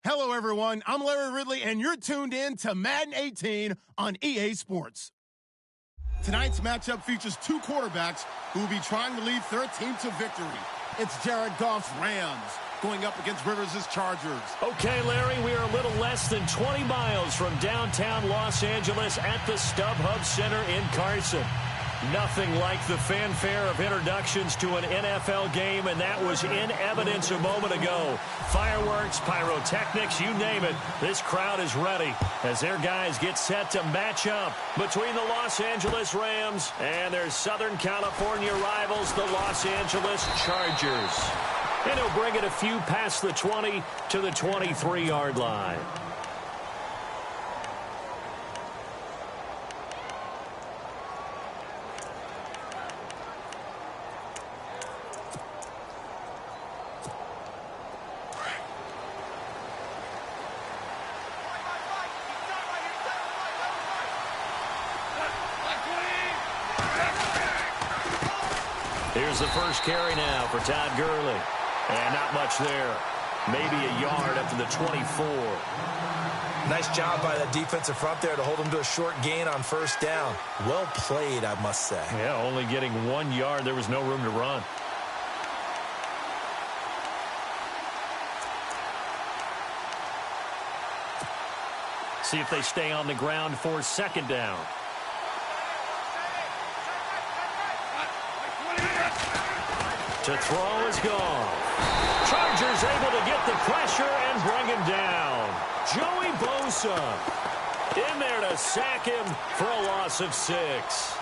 Hello, everyone. I'm Larry Ridley, and you're tuned in to Madden 18 on EA Sports. Tonight's matchup features two quarterbacks who will be trying to lead their team to victory. It's Jared Goff's Rams going up against Rivers' Chargers. Okay, Larry, we are a little less than 20 miles from downtown Los Angeles at the StubHub Center in Carson. Nothing like the fanfare of introductions to an NFL game, and that was in evidence a moment ago. Fireworks, pyrotechnics, you name it. This crowd is ready as their guys get set to match up between the Los Angeles Rams and their Southern California rivals, the Los Angeles Chargers. And he'll bring it a few past the 20 to the 23-yard line. Here's the first carry now for Todd Gurley. And not much there. Maybe a yard up to the 24. Nice job by the defensive front there to hold him to a short gain on first down. Well played, I must say. Yeah, only getting 1 yard. There was no room to run. See if they stay on the ground for second down. To throw is gone. Chargers able to get the pressure and bring him down. Joey Bosa in there to sack him for a loss of 6.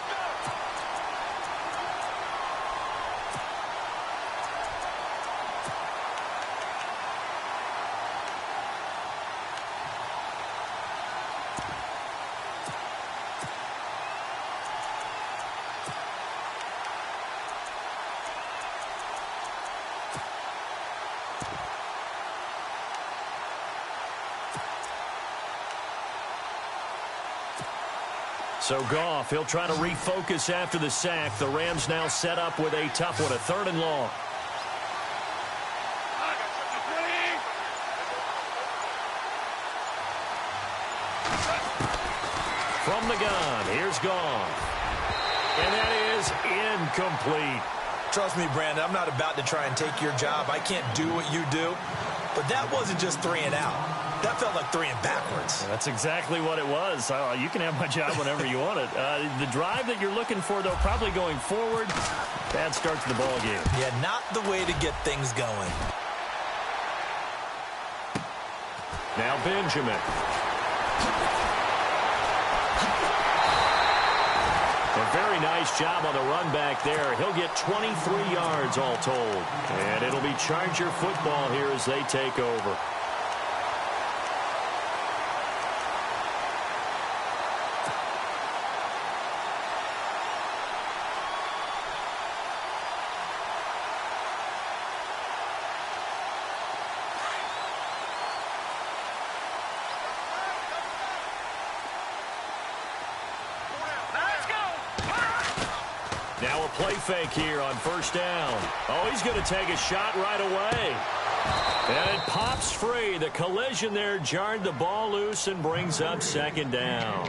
So Goff, he'll try to refocus after the sack. The Rams now set up with a tough one, a 3rd and long. From the gun, here's Goff. And that is incomplete. Trust me, Brandon, I'm not about to try and take your job. I can't do what you do. But that wasn't just 3 and out. That felt like 3 and backwards. That's exactly what it was. You can have my job whenever you want it. The drive that you're looking for, though, probably going forward. Bad start to the ball game. Yeah, not the way to get things going. Now Benjamin. A very nice job on the run back there. He'll get 23 yards all told. And it'll be Charger football here as they take over. Now a play fake here on first down. Oh, he's going to take a shot right away. And it pops free. The collision there jarred the ball loose and brings up second down.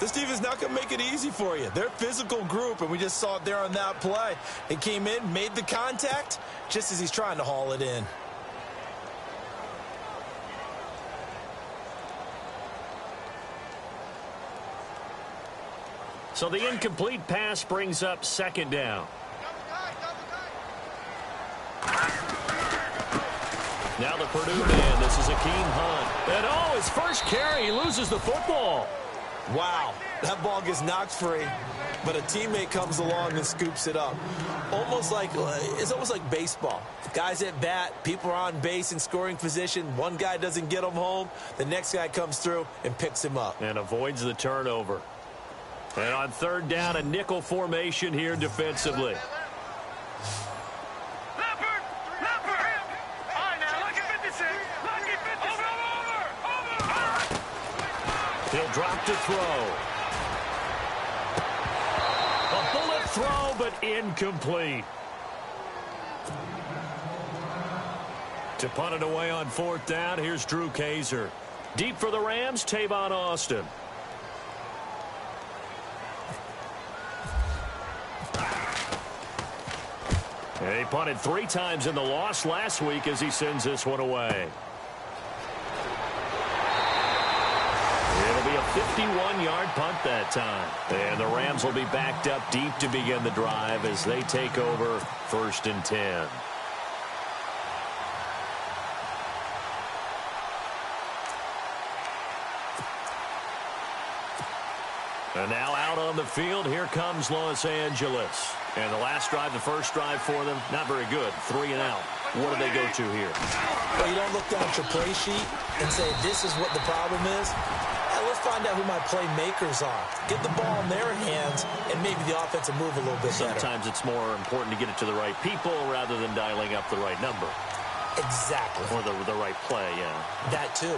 This defense not going to make it easy for you. They're a physical group, and we just saw it there on that play. It came in, made the contact, just as he's trying to haul it in. So the incomplete pass brings up second down. Now the Purdue man, this is Akeem Hunt. And oh, his first carry, he loses the football. Wow, that ball gets knocked free, but a teammate comes along and scoops it up. It's almost like baseball. Guys at bat, people are on base in scoring position. One guy doesn't get him home. The next guy comes through and picks him up. And avoids the turnover. And on third down, a nickel formation here defensively. He'll drop to throw. A bullet throw, but incomplete. To punt it away on 4th down, here's Drew Kaiser. Deep for the Rams, Tavon Austin. And he punted 3 times in the loss last week as he sends this one away. It'll be a 51-yard punt that time. And the Rams will be backed up deep to begin the drive as they take over 1st and 10. And now out on the field, here comes Los Angeles. And the last drive, the first drive for them, not very good. 3 and out. What do they go to here? Well, you don't look down at your play sheet and say, this is what the problem is. Let's find out who my playmakers are. Get the ball in their hands, and maybe the offense will move a little bit better. Sometimes it's more important to get it to the right people rather than dialing up the right number. Exactly. Or the right play, yeah. That too.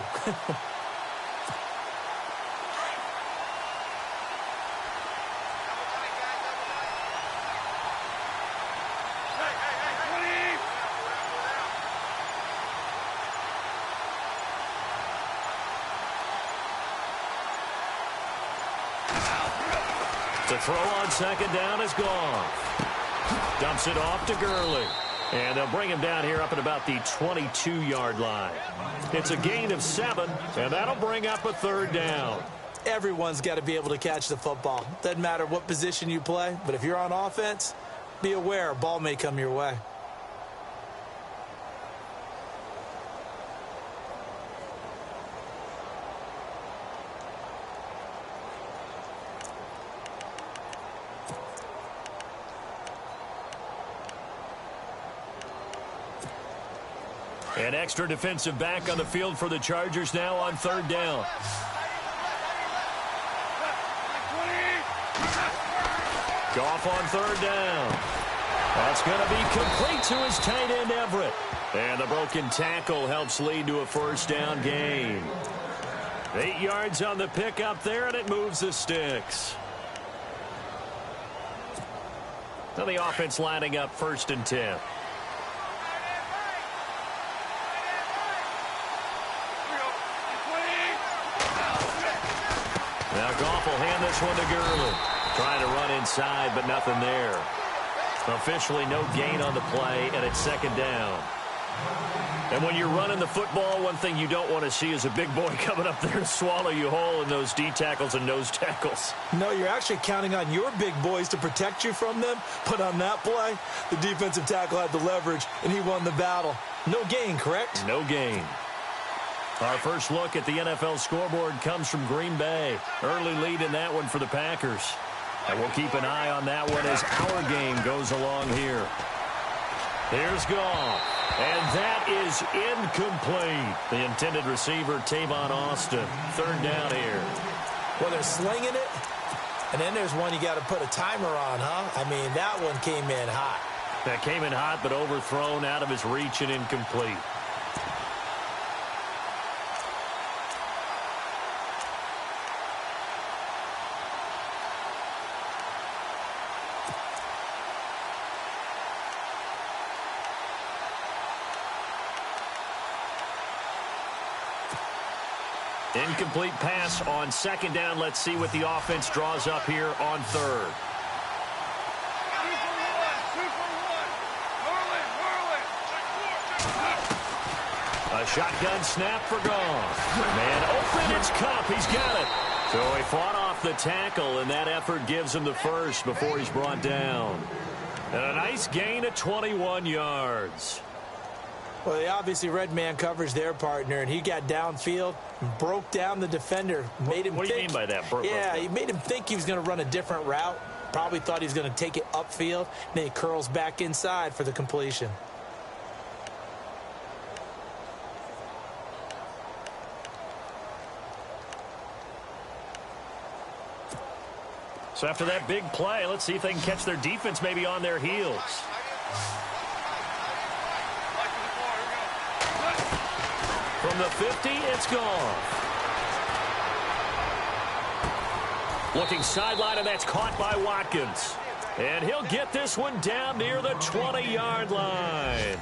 The throw on 2nd down is gone. Dumps it off to Gurley. And they'll bring him down here up at about the 22-yard line. It's a gain of 7, and that'll bring up a 3rd down. Everyone's got to be able to catch the football. Doesn't matter what position you play, but if you're on offense, be aware a ball may come your way. An extra defensive back on the field for the Chargers now on 3rd down. Goff on 3rd down. That's going to be complete to his tight end, Everett. And the broken tackle helps lead to a 1st down gain. 8 yards on the pickup there, and it moves the sticks. Now the offense lining up 1st and 10. Now Goff will hand this one to Gurley. Trying to run inside, but nothing there. Officially no gain on the play, and it's 2nd down. And when you're running the football, one thing you don't want to see is a big boy coming up there to swallow you whole in those D tackles and nose tackles. No, you're actually counting on your big boys to protect you from them. But on that play, the defensive tackle had the leverage, and he won the battle. No gain, correct? No gain. Our first look at the NFL scoreboard comes from Green Bay. Early lead in that one for the Packers. And we'll keep an eye on that one as our game goes along here. Here's Goff. And that is incomplete. The intended receiver, Tavon Austin. 3rd down here. Well, they're slinging it. And then there's one you got to put a timer on, huh? I mean, that one came in hot. That came in hot, but overthrown out of his reach and incomplete. Incomplete pass on 2nd down. Let's see what the offense draws up here on 3rd. A shotgun snap for Goff. Man open, it's Cup. He's got it. So he fought off the tackle, and that effort gives him the 1st before he's brought down. And a nice gain of 21 yards. Well, they obviously read man coverage their partner, and he got downfield, broke down the defender, made him What do you mean by that? He made him think he was going to run a different route. Probably thought he was going to take it upfield, and then he curls back inside for the completion. So after that big play, let's see if they can catch their defense maybe on their heels. From the 50, it's gone. Looking sideline, and that's caught by Watkins. And he'll get this one down near the 20-yard line.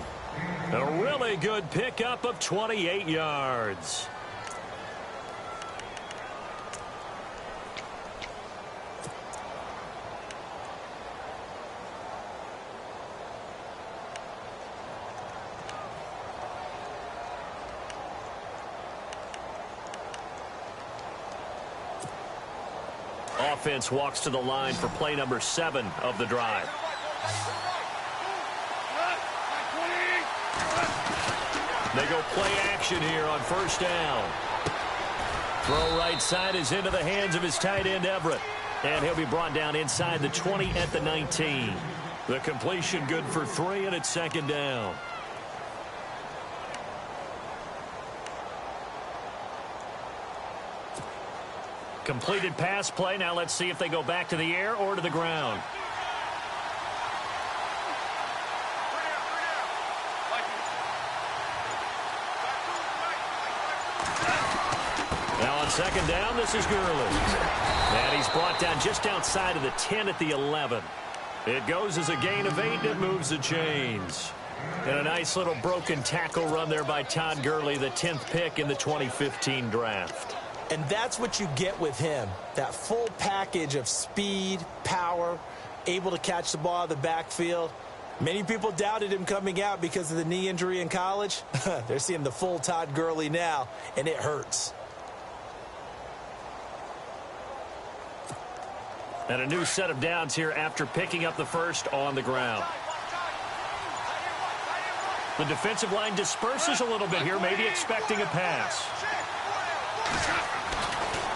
A really good pickup of 28 yards. Offense walks to the line for play number 7 of the drive. They go play action here on first down. Throw right side is into the hands of his tight end, Everett. And he'll be brought down inside the 20 at the 19. The completion good for 3, and it's second down. Completed pass play. Now let's see if they go back to the air or to the ground. Now on second down, this is Gurley. And he's brought down just outside of the 10 at the 11. It goes as a gain of 8, and it moves the chains. And a nice little broken tackle run there by Todd Gurley, the 10th pick in the 2015 draft. And that's what you get with him, that full package of speed, power, able to catch the ball out of the backfield. Many people doubted him coming out because of the knee injury in college. They're seeing the full Todd Gurley now, and it hurts. And a new set of downs here after picking up the first on the ground. The defensive line disperses a little bit here, maybe expecting a pass.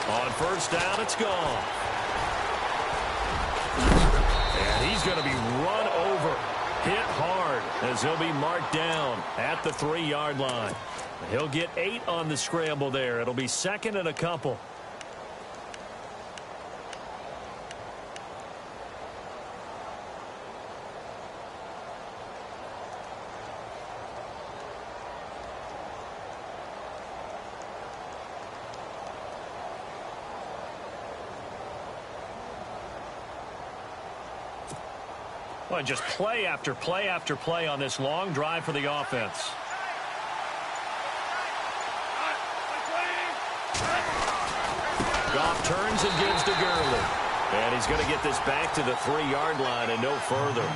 On first down, it's gone. And he's going to be run over, hit hard, as he'll be marked down at the 3-yard line. He'll get 8 on the scramble there. It'll be second and a couple. Well, just play after play after play on this long drive for the offense. Goff turns and gives to Gurley. And he's going to get this back to the 3-yard line and no further.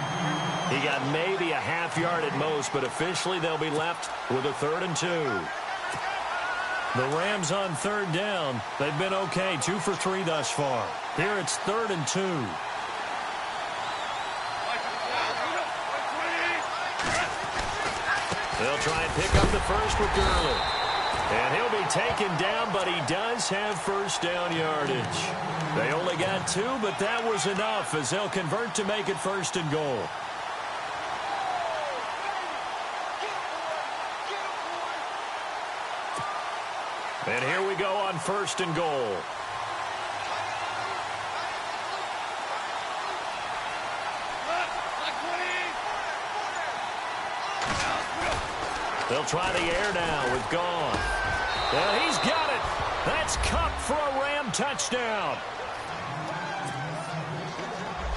He got maybe a half yard at most, but officially they'll be left with a 3rd and 2. The Rams on third down. They've been okay, 2 for 3 thus far. Here it's 3rd and 2. They'll try and pick up the first with Gurley. And he'll be taken down, but he does have first down yardage. They only got 2, but that was enough as they'll convert to make it 1st and goal. And here we go on 1st and goal. They'll try the air now with Goff. And he's got it. That's Kupp for a Ram touchdown.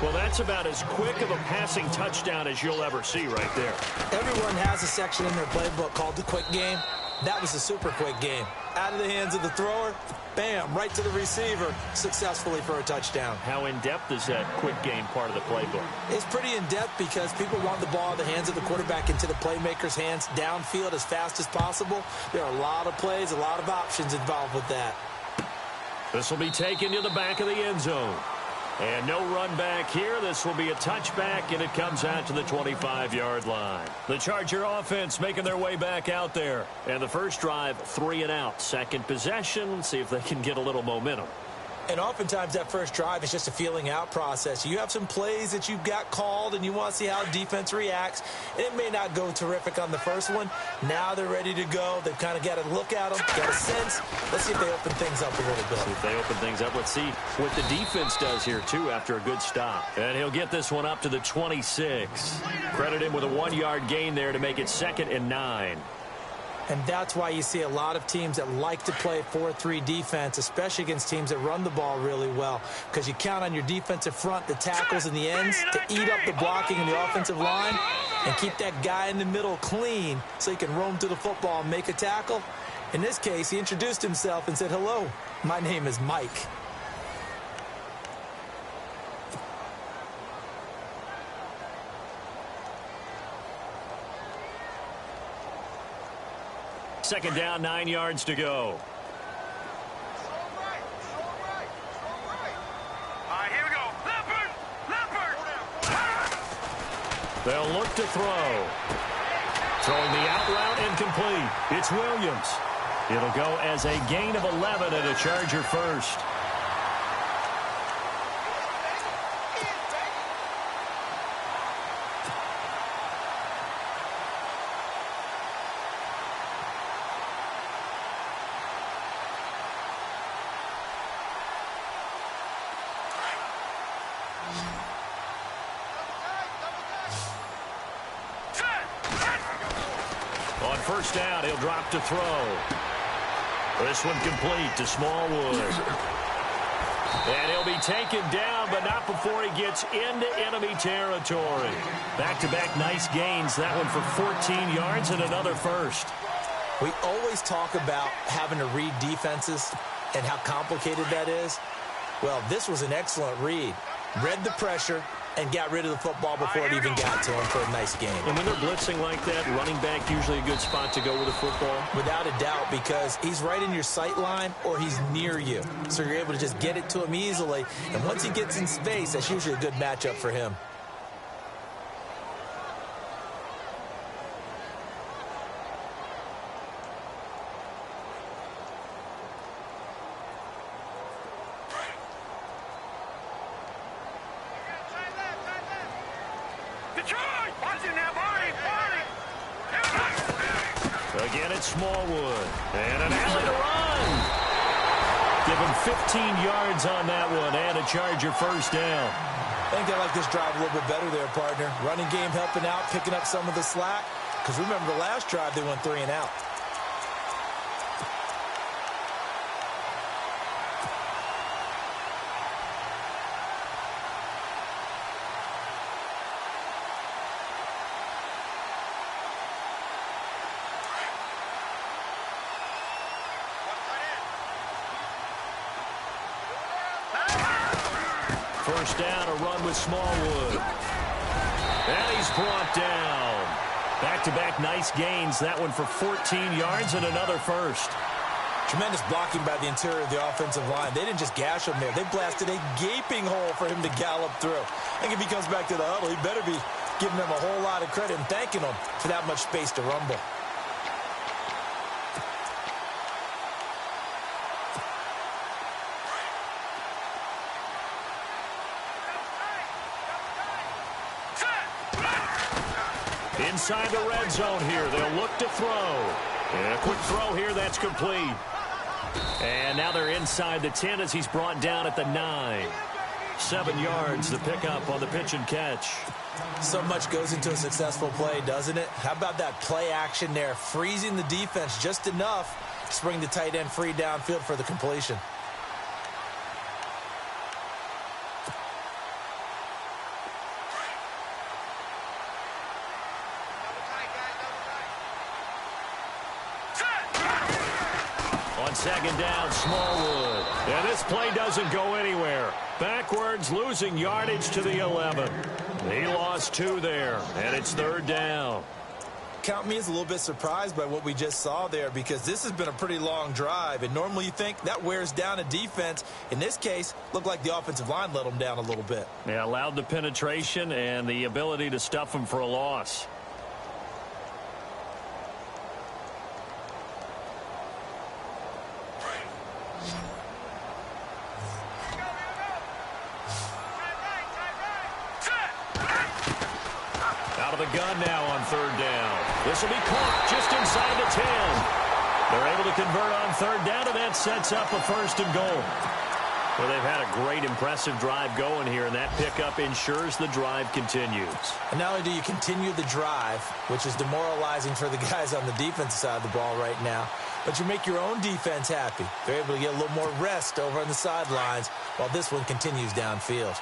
Well, that's about as quick of a passing touchdown as you'll ever see right there. Everyone has a section in their playbook called the quick game. That was a super quick game. Out of the hands of the thrower, bam, right to the receiver, successfully for a touchdown. How in-depth is that quick game part of the playbook? It's pretty in-depth because people want the ball in the hands of the quarterback into the playmaker's hands downfield as fast as possible. There are a lot of plays, a lot of options involved with that. This will be taken to the back of the end zone. And no run back here. This will be a touchback, and it comes out to the 25-yard line. The Charger offense making their way back out there. And the first drive, 3 and out. Second possession, see if they can get a little momentum. And oftentimes that first drive is just a feeling out process. You have some plays that you've got called and you want to see how defense reacts. It may not go terrific on the first one. Now they're ready to go. They've kind of got to look at them, got a sense. Let's see if they open things up a little bit. See if they open things up. Let's see what the defense does here, too, after a good stop. And he'll get this one up to the 26. Credit him with a 1-yard gain there to make it 2nd and 9. And that's why you see a lot of teams that like to play 4-3 defense, especially against teams that run the ball really well, because you count on your defensive front, the tackles and the ends, to eat up the blocking in the offensive line and keep that guy in the middle clean so he can roam through the football and make a tackle. In this case, he introduced himself and said, "Hello, my name is Mike." Second down, 9 yards to go. All right, here we go. Leopard! They'll look to throw. Throwing the out route incomplete. It's Williams. It'll go as a gain of 11 and a Charger first. On first down, he'll drop to throw. This one complete to Smallwood. And he'll be taken down, but not before he gets into enemy territory. Back-to-back nice gains. That one for 14 yards and another first. We always talk about having to read defenses and how complicated that is. Well, this was an excellent read. Read the pressure and got rid of the football before it even got to him for a nice game. And when they're blitzing like that, running back usually a good spot to go with the football? Without a doubt, because he's right in your sight line or he's near you. So you're able to just get it to him easily. And once he gets in space, that's usually a good matchup for him. Again, it's Smallwood. And an alley to run. Give him 15 yards on that one and a Charger first down. I think they like this drive a little bit better there, partner. Running game helping out, picking up some of the slack. Because remember, the last drive, they went 3 and out. First down, a run with Smallwood. And he's brought down. Back-to-back nice gains. That one for 14 yards and another first. Tremendous blocking by the interior of the offensive line. They didn't just gash him there. They blasted a gaping hole for him to gallop through. I think if he comes back to the huddle, he better be giving them a whole lot of credit and thanking them for that much space to rumble. Inside the red zone here. They'll look to throw. And a quick throw here. That's complete. And now they're inside the 10 as he's brought down at the 9. 7 yards to pick up on the pitch and catch. So much goes into a successful play, doesn't it? How about that play action there? Freezing the defense just enough to bring the tight end free downfield for the completion. Second down, Smallwood. And this play doesn't go anywhere. Backwards, losing yardage to the 11. He lost 2 there, and it's third down. Count me as a little bit surprised by what we just saw there, because this has been a pretty long drive, and normally you think that wears down a defense. In this case, looked like the offensive line let them down a little bit. Yeah, allowed the penetration and the ability to stuff them for a loss. The gun now on third down. This will be caught just inside the 10. They're able to convert on third down, and that sets up a 1st and goal. Well, they've had a great, impressive drive going here, and that pickup ensures the drive continues. And not only do you continue the drive, which is demoralizing for the guys on the defensive side of the ball right now, but you make your own defense happy. They're able to get a little more rest over on the sidelines while this one continues downfield.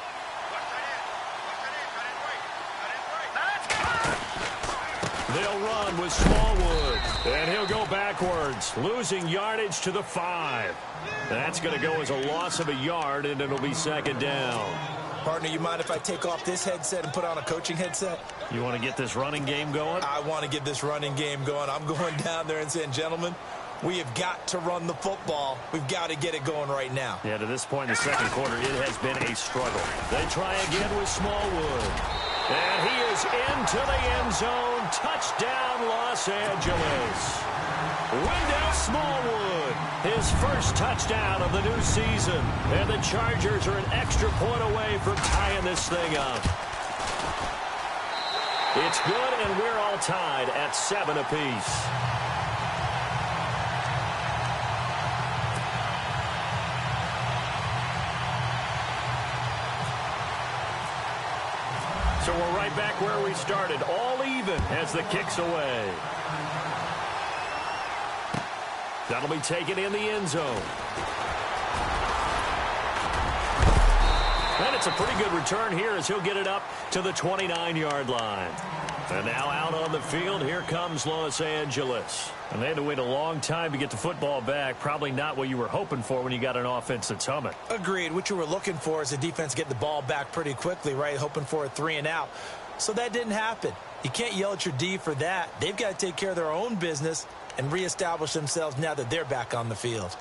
They'll run with Smallwood, and he'll go backwards, losing yardage to the 5. That's going to go as a loss of a yard, and it'll be second down. Partner, you mind if I take off this headset and put on a coaching headset? You want to get this running game going? I want to get this running game going. I'm going down there and saying, gentlemen, we have got to run the football. We've got to get it going right now. Yeah, to this point in the second quarter, it has been a struggle. They try again with Smallwood. And he is into the end zone. Touchdown, Los Angeles. Wendell Smallwood, his first touchdown of the new season. And the Chargers are an extra point away from tying this thing up. It's good, and we're all tied at 7 apiece. So we're right back where we started, all even as the kick's away. That'll be taken in the end zone. And it's a pretty good return here as he'll get it up to the 29-yard line. And now out on the field, here comes Los Angeles. And they had to wait a long time to get the football back. Probably not what you were hoping for when you got an offense that's humming. Agreed. What you were looking for is the defense getting the ball back pretty quickly, right? Hoping for a 3-and-out. So that didn't happen. You can't yell at your D for that. They've got to take care of their own business and reestablish themselves now that they're back on the field.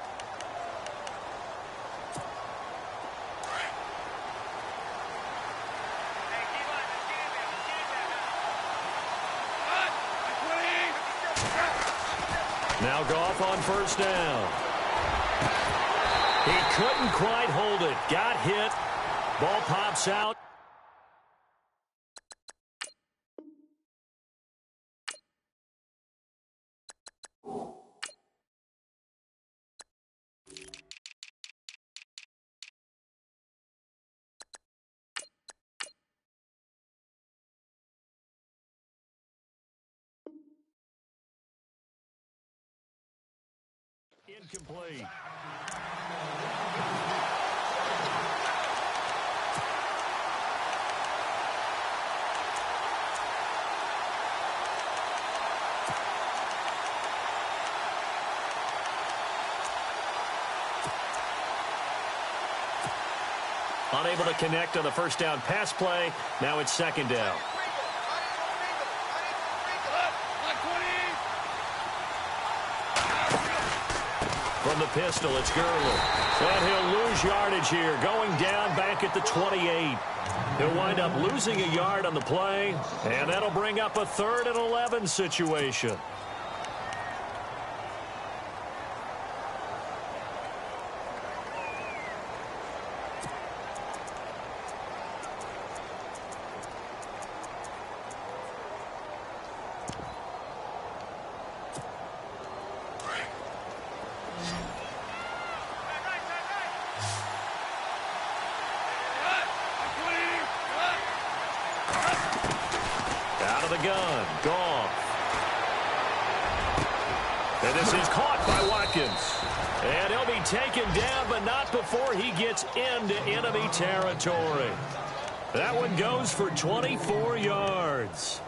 Now Goff on first down. He couldn't quite hold it. Got hit. Ball pops out. Incomplete. Unable to connect on the first down pass play. Now it's second down. From the pistol, it's Gurley. And he'll lose yardage here, going down back at the 28. He'll wind up losing a yard on the play, and that'll bring up a 3rd and 11 situation. Out of the gun, Goff. And this is caught by Watkins. And he'll be taken down, but not before he gets into enemy territory. That one goes for 24 yards.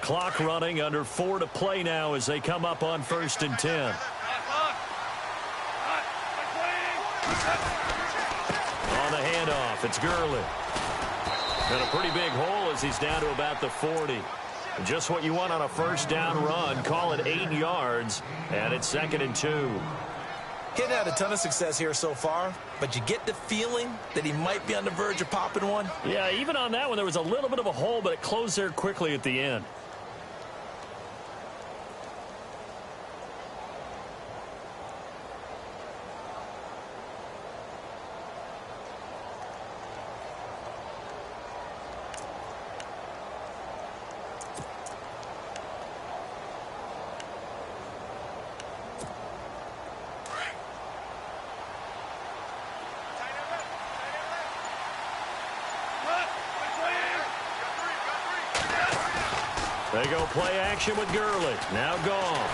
Clock running, under 4 to play now as they come up on 1st and 10. On the handoff, it's Gurley. And a pretty big hole as he's down to about the 40. Just what you want on a first down run. Call it 8 yards, and it's 2nd and 2. He hadn't had a ton of success here so far, but you get the feeling that he might be on the verge of popping one. Yeah, even on that one, there was a little bit of a hole, but it closed there quickly at the end. They go play action with Gurley. Now Goff.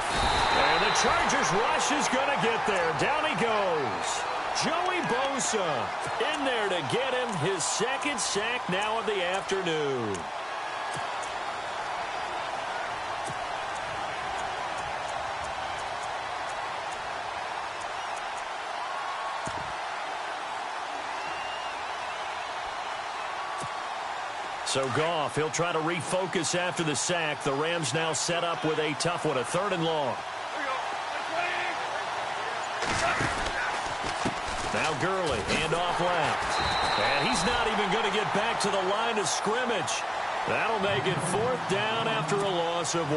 And the Chargers rush is going to get there. Down he goes. Joey Bosa in there to get him his second sack now of the afternoon. So Goff, he'll try to refocus after the sack. The Rams now set up with a tough one, a 3rd and long. Now Gurley, handoff left. And he's not even going to get back to the line of scrimmage. That'll make it 4th down after a loss of 1.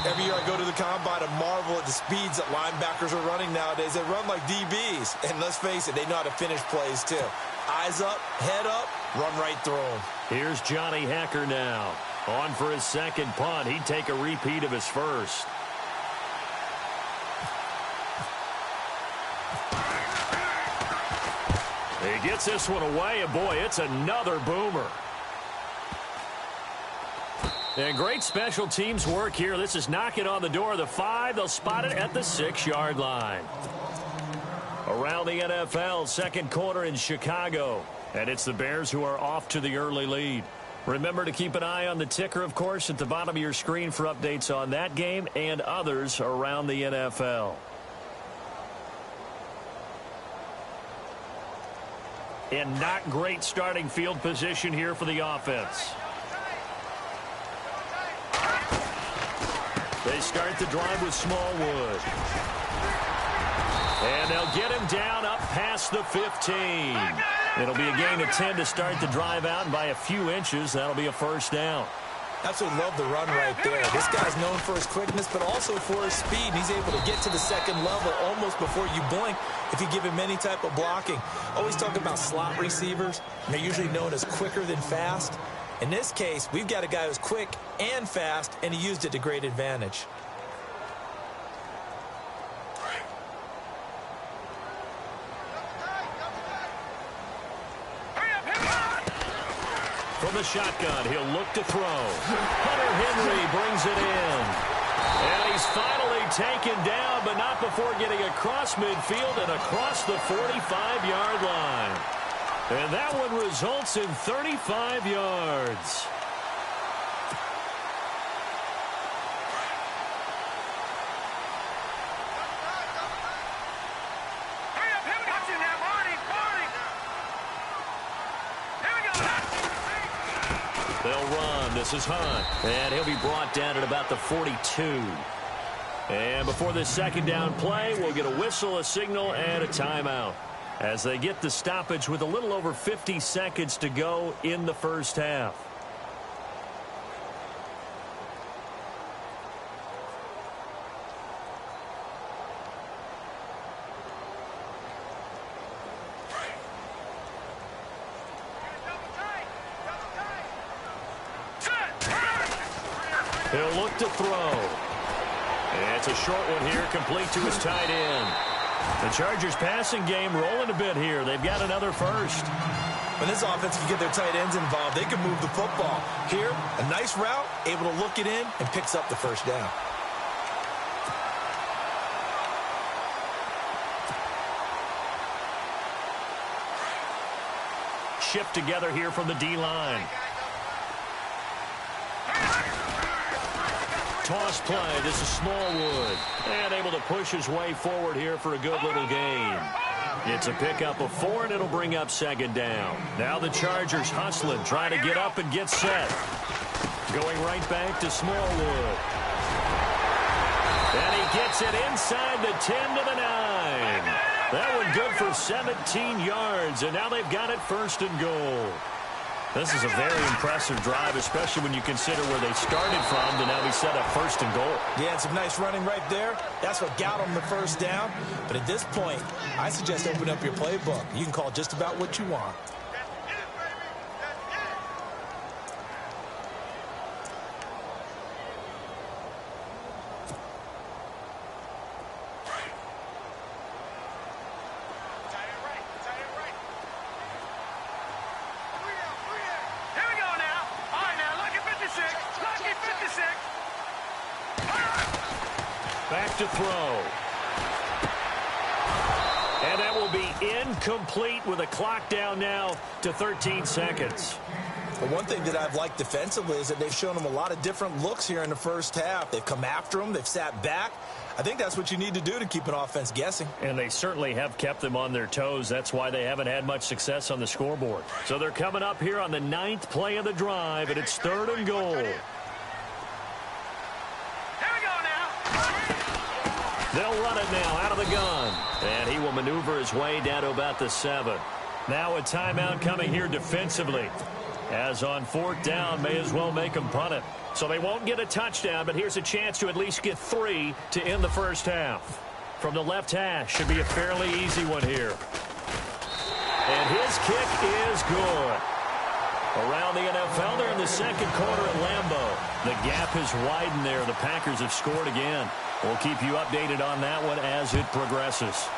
Every year I go to the combine and marvel at the speeds that linebackers are running nowadays. They run like DBs. And let's face it, they know how to finish plays too. Eyes up, head up, run right through them. Here's Johnny Hacker now. On for his second punt. He'd take a repeat of his first. He gets this one away, and boy, it's another boomer. And great special teams work here. This is knocking on the door of the 5. They'll spot it at the 6-yard line. Around the NFL, second quarter in Chicago. And it's the Bears who are off to the early lead. Remember to keep an eye on the ticker, of course, at the bottom of your screen for updates on that game and others around the NFL. And not great starting field position here for the offense. They start the drive with Smallwood. And they'll get him down up past the 15. It'll be a gain of 10 to start the drive out, and by a few inches, that'll be a 1st down. Absolutely love the run right there. This guy's known for his quickness, but also for his speed. He's able to get to the second level almost before you blink if you give him any type of blocking. Always talk about slot receivers, and they're usually known as quicker than fast. In this case, we've got a guy who's quick and fast, and he used it to great advantage. From the shotgun, he'll look to throw. Hunter Henry brings it in. And he's finally taken down, but not before getting across midfield and across the 45-yard line. And that one results in 35 yards. They'll run. This is Hunt. And he'll be brought down at about the 42. And before this second down play, we'll get a whistle, a signal, and a timeout as they get the stoppage with a little over 50 seconds to go in the first half. He'll look to throw. And it's a short one here, complete to his tight end. The Chargers passing game rolling a bit here. They've got another first. When this offense can get their tight ends involved, they can move the football. Here, a nice route, able to look it in, and picks up the 1st down. Shift together here from the D-line. Toss play. This is Smallwood. And able to push his way forward here for a good little gain. It's a pickup of 4, and it'll bring up 2nd down. Now the Chargers hustling, trying to get up and get set. Going right back to Smallwood. And he gets it inside the 10 to the 9. That one good for 17 yards, and now they've got it 1st and goal. This is a very impressive drive, especially when you consider where they started from to now be set up 1st and goal. Yeah, and some nice running right there. That's what got them the 1st down. But at this point, I suggest open up your playbook. You can call just about what you want. Here we go now. All right, now, lucky 56. Lucky 56. to throw. And that will be incomplete with a clock down now to 13 seconds. Well, one thing that I've liked defensively is that they've shown them a lot of different looks here in the first half. They've come after them. They've sat back. I think that's what you need to do to keep an offense guessing. And they certainly have kept them on their toes. That's why they haven't had much success on the scoreboard. So they're coming up here on the 9th play of the drive, and it's 3rd and goal. Here we go now. They'll run it now out of the gun. And he will maneuver his way down to about the 7. Now a timeout coming here defensively. As on 4th down, may as well make them punt it. So they won't get a touchdown, but here's a chance to at least get 3 to end the first half. From the left hash, should be a fairly easy one here. And his kick is good. Around the NFL, they're in the 2nd quarter at Lambeau. The gap has widened there. The Packers have scored again. We'll keep you updated on that one as it progresses.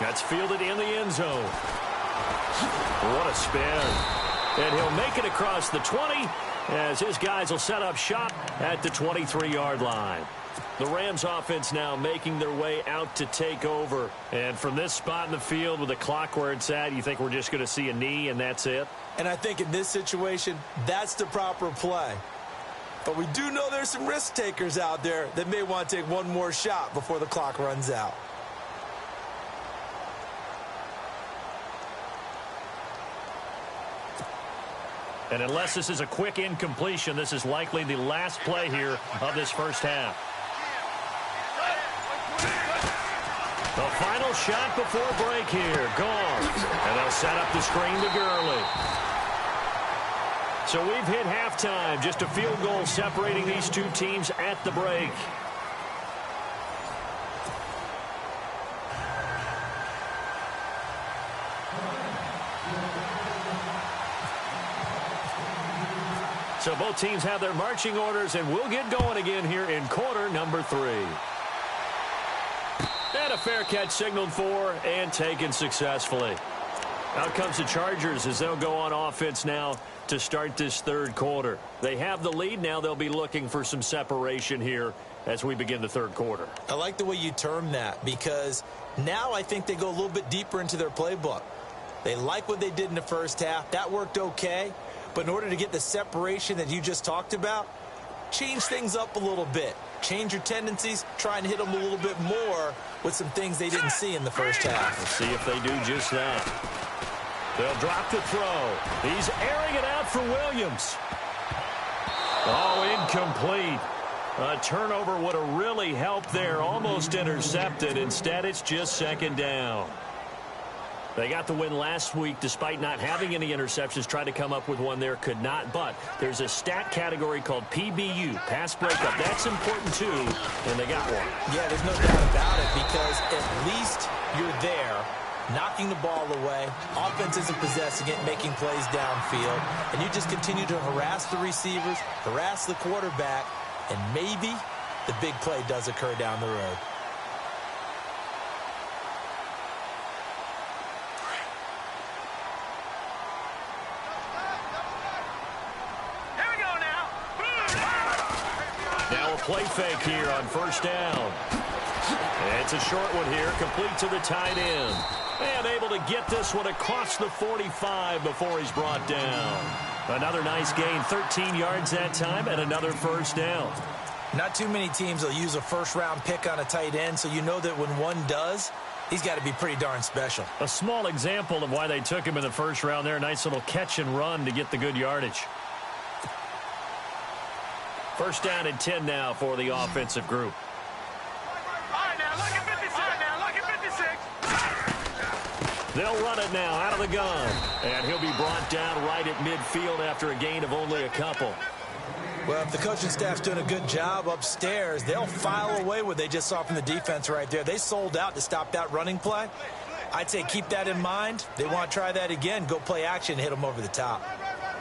That's fielded in the end zone. What a spin. And he'll make it across the 20 as his guys will set up shop at the 23-yard line. The Rams offense now making their way out to take over. And from this spot in the field with the clock where it's at, you think we're just going to see a knee and that's it? And I think in this situation, that's the proper play. But we do know there's some risk takers out there that may want to take one more shot before the clock runs out. And unless this is a quick incompletion, this is likely the last play here of this first half. The final shot before break here. Gone. And they'll set up the screen to Gurley. So we've hit halftime. Just a field goal separating these two teams at the break. So both teams have their marching orders, and we'll get going again here in quarter number 3. And a fair catch signaled for and taken successfully. Out comes the Chargers as they'll go on offense now to start this 3rd quarter. They have the lead. Now they'll be looking for some separation here as we begin the 3rd quarter. I like the way you term that because now I think they go a little bit deeper into their playbook. They like what they did in the first half. That worked okay. But in order to get the separation that you just talked about, change things up a little bit. Change your tendencies, try and hit them a little bit more with some things they didn't see in the first half. We'll see if they do just that. They'll drop the throw. He's airing it out for Williams. Oh, incomplete. A turnover would have really helped there. Almost intercepted. Instead, it's just 2nd down. They got the win last week despite not having any interceptions. Tried to come up with one there, could not. But there's a stat category called PBU, pass breakup. That's important too, and they got one. Yeah, there's no doubt about it because at least you're there, knocking the ball away. Offense isn't possessing it, making plays downfield. And you just continue to harass the receivers, harass the quarterback, and maybe the big play does occur down the road. Play fake here on 1st down. It's a short one here, complete to the tight end. And able to get this one across the 45 before he's brought down. Another nice gain, 13 yards that time, and another 1st down. Not too many teams will use a 1st-round pick on a tight end, so you know that when one does, he's got to be pretty darn special. A small example of why they took him in the 1st round there. Nice little catch and run to get the good yardage. 1st down and 10 now for the offensive group. All right, now look at 56. All right, now look at 56. They'll run it now out of the gun. And he'll be brought down right at midfield after a gain of only a couple. Well, if the coaching staff's doing a good job upstairs, they'll file away what they just saw from the defense right there. They sold out to stop that running play. I'd say keep that in mind. They want to try that again. Go play action, hit them over the top.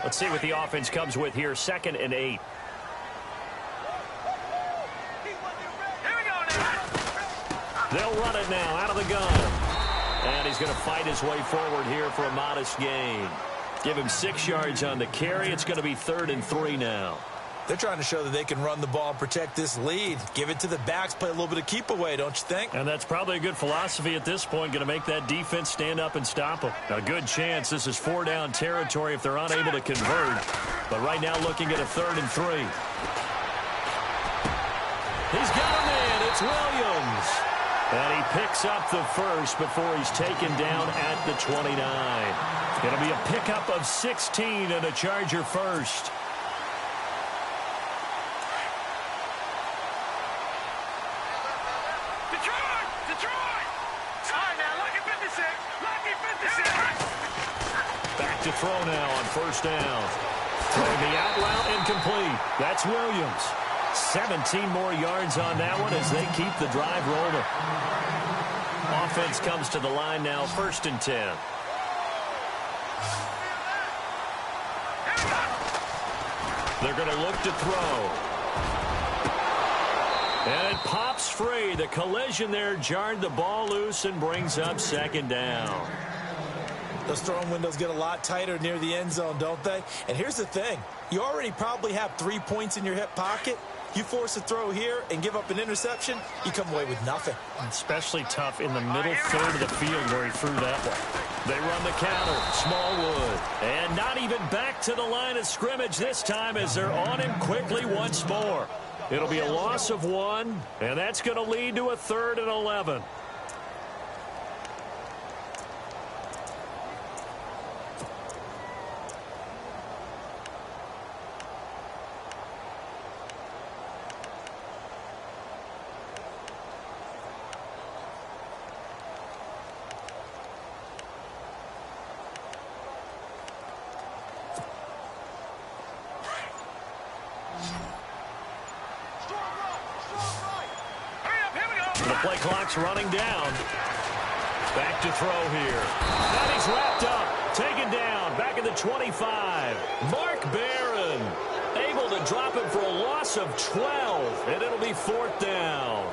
Let's see what the offense comes with here. 2nd and 8. They'll run it now out of the gun. And he's going to fight his way forward here for a modest gain. Give him 6 yards on the carry. It's going to be 3rd and 3 now. They're trying to show that they can run the ball and protect this lead. Give it to the backs, play a little bit of keep away, don't you think? And that's probably a good philosophy at this point, going to make that defense stand up and stop them. A good chance this is 4-down territory if they're unable to convert. But right now looking at a 3rd and 3. He's got a man. It's Williams. And he picks up the first before he's taken down at the 29. It'll be a pickup of 16 and a Charger first. Back to throw now on 1st down. Throwing the out route incomplete. That's Williams. 17 more yards on that one as they keep the drive rolling. Offense comes to the line now, 1st and 10. They're going to look to throw. And it pops free. The collision there jarred the ball loose and brings up 2nd down. Those throwing windows get a lot tighter near the end zone, don't they? And here's the thing. You already probably have 3 points in your hip pocket. You force a throw here and give up an interception, you come away with nothing. Especially tough in the middle third of the field where he threw that one. They run the counter. Smallwood. And not even back to the line of scrimmage this time as they're on him quickly once more. It'll be a loss of 1, and that's going to lead to a 3rd and 11. The play clock's running down. Back to throw here. And he's wrapped up. Taken down. Back at the 25. Mark Barron able to drop him for a loss of 12. And it'll be 4th down.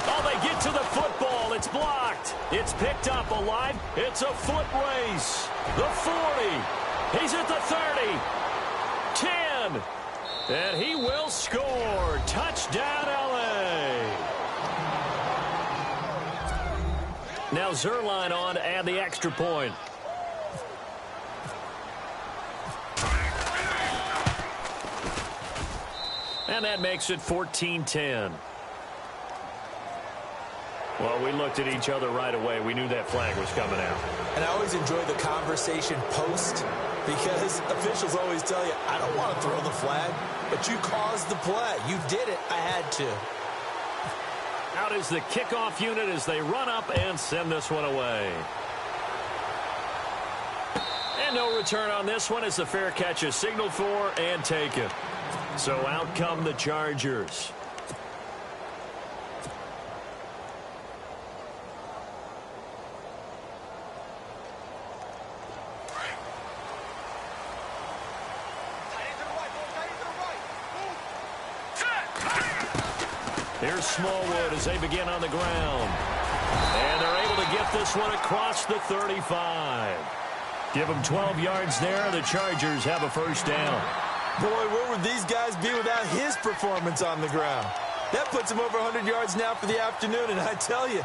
Oh, they get to the football. It's blocked. It's picked up alive. It's a foot race. The 40. He's at the 30, 10, and he will score. Touchdown, L.A. Now Zerline on to add the extra point. And that makes it 14-10. Well, we looked at each other right away. We knew that flag was coming out. And I always enjoy the conversation post because officials always tell you, I don't want to throw the flag, but you caused the play. You did it. I had to. Out is the kickoff unit as they run up and send this one away. And no return on this one as the fair catch is signaled for and taken. So out come the Chargers. Here's Smallwood as they begin on the ground. And they're able to get this one across the 35. Give them 12 yards there. The Chargers have a 1st down. Boy, where would these guys be without his performance on the ground? That puts him over 100 yards now for the afternoon, and I tell you,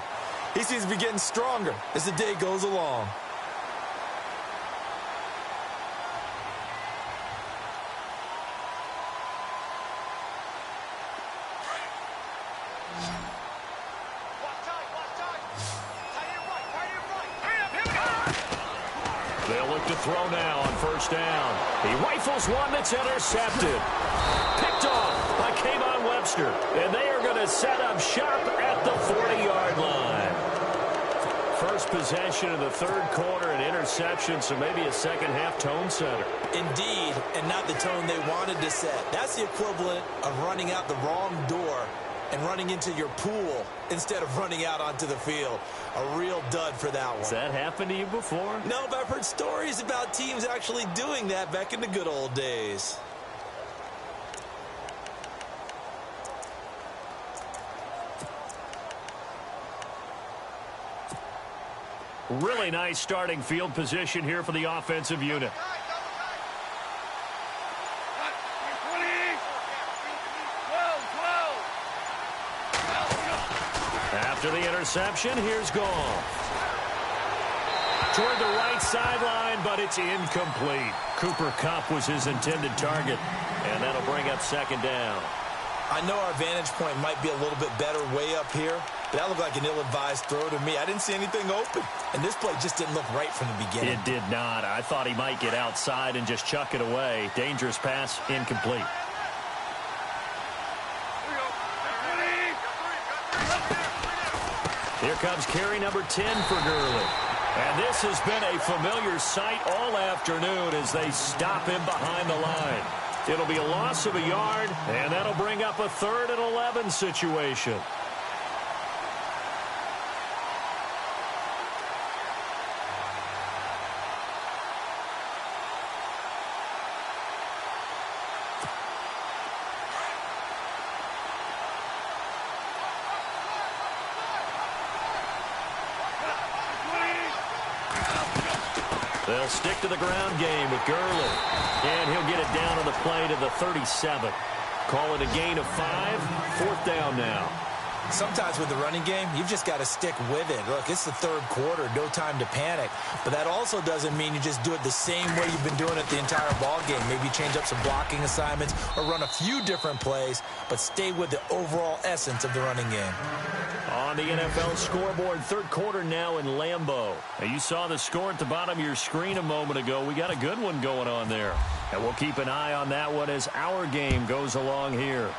he seems to be getting stronger as the day goes along. They'll look to throw now on 1st down. He rifles one that's intercepted. Picked off by Kayvon Webster. And they are going to set up shop at the 40-yard line. First possession of the 3rd quarter, an interception, so maybe a second-half tone setter. Indeed, and not the tone they wanted to set. That's the equivalent of running out the wrong door and running into your pool instead of running out onto the field. A real dud for that one. Has that happened to you before? No, but I've heard stories about teams actually doing that back in the good old days. Really nice starting field position here for the offensive unit. After the interception, here's Goff. Toward the right sideline, but it's incomplete. Cooper Kupp was his intended target, and that'll bring up second down. I know our vantage point might be a little bit better way up here, but that looked like an ill-advised throw to me. I didn't see anything open, and this play just didn't look right from the beginning. It did not. I thought he might get outside and just chuck it away. Dangerous pass, incomplete. Here comes carry number 10 for Gurley. And this has been a familiar sight all afternoon as they stop him behind the line. It'll be a loss of a yard, and that'll bring up a 3rd and 11 situation. They'll stick to the ground game with Gurley. And he'll get it down on the play to the 37. Call it a gain of 5. 4th down now. Sometimes with the running game, you've just got to stick with it. Look, it's the 3rd quarter, no time to panic. But that also doesn't mean you just do it the same way you've been doing it the entire ball game. Maybe change up some blocking assignments or run a few different plays, but stay with the overall essence of the running game. On the NFL scoreboard, 3rd quarter now in Lambeau. Now, you saw the score at the bottom of your screen a moment ago. We got a good one going on there. And we'll keep an eye on that one as our game goes along here.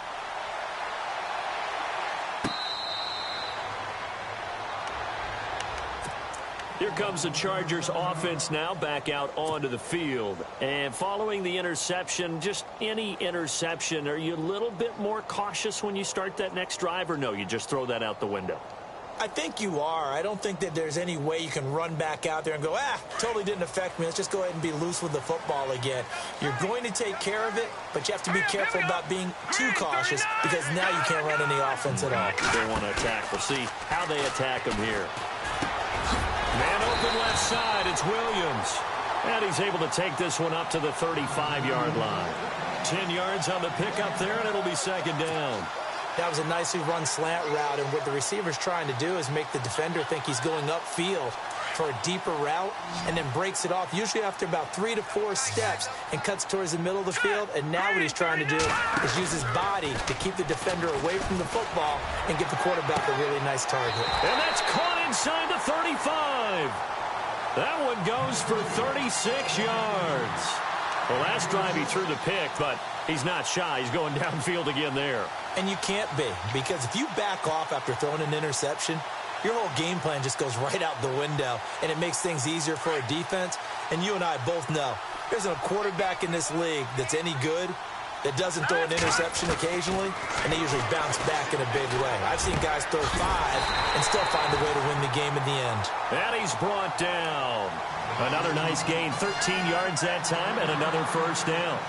Here comes the Chargers offense now back out onto the field. And following the interception, just any interception, are you a little bit more cautious when you start that next drive, or no, you just throw that out the window? I think you are. I don't think that there's any way you can run back out there and go, totally didn't affect me. Let's just go ahead and be loose with the football again. You're going to take care of it, but you have to be careful about being too cautious because now you can't run any offense at all. They want to attack. We'll see how they attack him here. Man open left side, it's Williams. And he's able to take this one up to the 35-yard line. 10 yards on the pickup there, and it'll be second down. That was a nicely run slant route, and what the receiver's trying to do is make the defender think he's going upfield for a deeper route, and then breaks it off, usually after about 3 to 4 steps, and cuts towards the middle of the field. And now what he's trying to do is use his body to keep the defender away from the football and give the quarterback a really nice target. And that's caught inside the 35. That one goes for 36 yards. The last drive he threw the pick, but he's not shy. He's going downfield again there. And you can't be, because if you back off after throwing an interception, your whole game plan just goes right out the window, and it makes things easier for a defense. And you and I both know there's a quarterback in this league that's any good that doesn't throw an interception occasionally, and they usually bounce back in a big way. I've seen guys throw 5 and still find a way to win the game in the end. And he's brought down. Another nice gain, 13 yards that time, and another first down.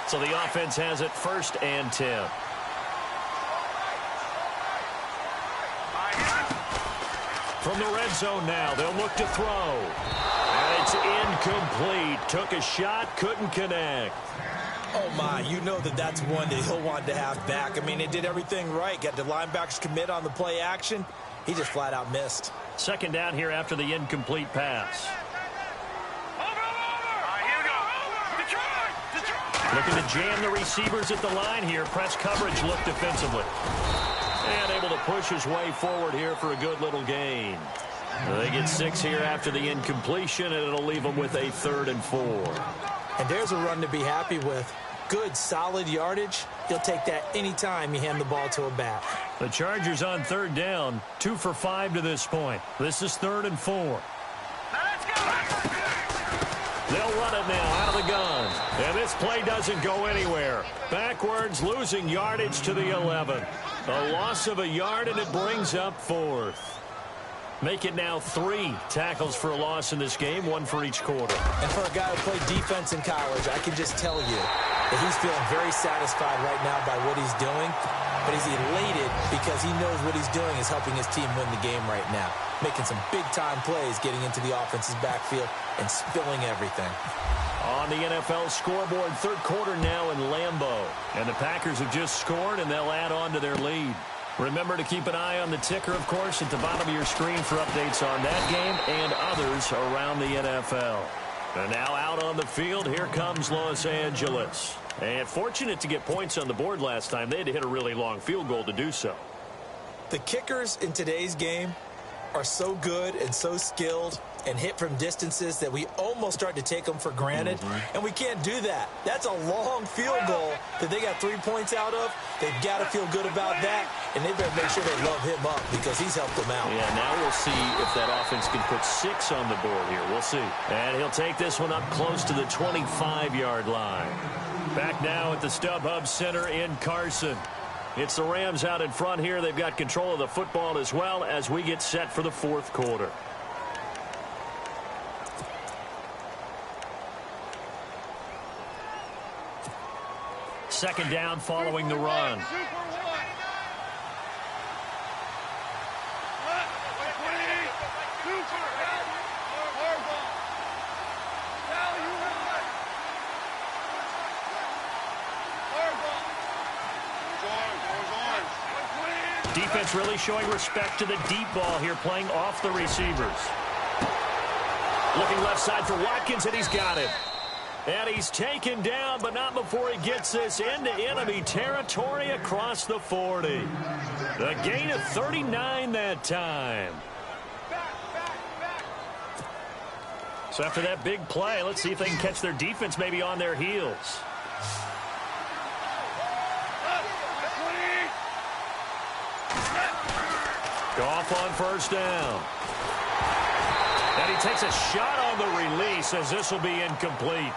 So the offense has it 1st and 10. From the red zone now, they'll look to throw. And it's incomplete. Took a shot, couldn't connect. Oh, my, you know that's one that he'll want to have back. I mean, they did everything right. Got the linebackers commit on the play action. He just flat out missed. Second down here after the incomplete pass. Looking to jam the receivers at the line here. Press coverage look defensively. And able to push his way forward here for a good little gain. They get 6 here after the incompletion, and it'll leave them with a 3rd and 4. And there's a run to be happy with. Good, solid yardage. He'll take that anytime you hand the ball to a back. The Chargers on 3rd down, 2 for 5 to this point. This is 3rd and 4. They'll run it now out of the gun. And this play doesn't go anywhere. Backwards, losing yardage to the 11. A loss of a yard, and it brings up 4th. Make it now 3 tackles for a loss in this game, 1 for each quarter. And for a guy who played defense in college, I can just tell you that he's feeling very satisfied right now by what he's doing. But he's elated because he knows what he's doing is helping his team win the game right now. making some big-time plays getting into the offense's backfield and spilling everything. On the NFL scoreboard, third quarter now in Lambeau. And the Packers have just scored, and they'll add on to their lead. Remember to keep an eye on the ticker, of course, at the bottom of your screen for updates on that game and others around the NFL. And now out on the field, here comes Los Angeles. And fortunate to get points on the board last time. They had to hit a really long field goal to do so. The kickers in today's game are so good and so skilled and hit from distances that we almost start to take them for granted. And we can't do that. That's a long field goal that they got 3 points out of. They've got to feel good about that, and they better make sure they love him up because he's helped them out. Yeah, now we'll see if that offense can put 6 on the board here. We'll see. And he'll take this one up close to the 25-yard line. Back now at the StubHub Center in Carson. It's the Rams out in front here. They've got control of the football as well as we get set for the fourth quarter. Second down following the run. Defense really showing respect to the deep ball here, playing off the receivers. Looking left side for Watkins, and he's got it. And he's taken down, but not before he gets this into enemy territory across the 40. The gain of 39 that time. So after that big play, let's see if they can catch their defense maybe on their heels. Goff on first down. And he takes a shot on the release as this will be incomplete.